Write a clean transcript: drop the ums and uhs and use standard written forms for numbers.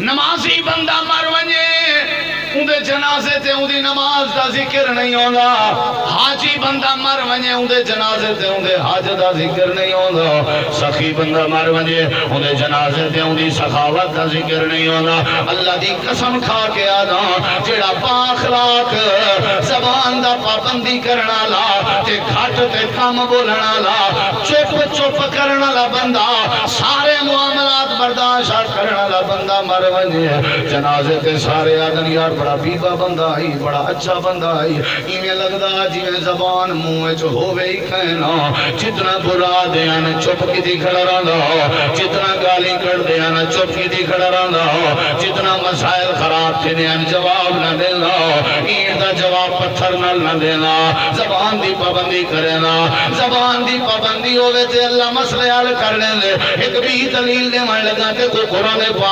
نمازی بندہ مر ونجے اندے جنازے تے اندی نماز دا ذکر نہیں ہوندا حاجی بندہ مر ونجے اندے جنازے تے اندے حج دا ذکر نہیں ہوندا سخی بندہ مر ونجے اندے جنازے تے اندی سخاوت دا ذکر نہیں ہوندا اللہ دی قسم کھا کے آنا جیڑا با اخلاق زبان دا پابندی کرنا لا تے گھٹ تے کم بولنا لا چپ چپ کرنا لا بندہ سارے معاملات برداشت کرنا لا بندہ مر ونجے جنازے تے سارے آدن یار بڑا بیبا بندہ آئی بڑا اچھا بندہ آئی انہیں لگدا جی میں زبان منہ جو ہوئے ہی کہنا جتنا برا دیانا چپ کی دی کھڑا رہنا جتنا گالی کر دیانا چپ کی دی کھڑا رہنا جتنا مسائل خراب تھے دیانا جواب نہ دینا این دا جواب پتھر نہ دینا زبان دی پابندی کرنا زبان دی پابندی ہوئے تے اللہ مسئلے حل کر لیں دے ایک بھی دلیل دے میں لگا کہ تو قرآن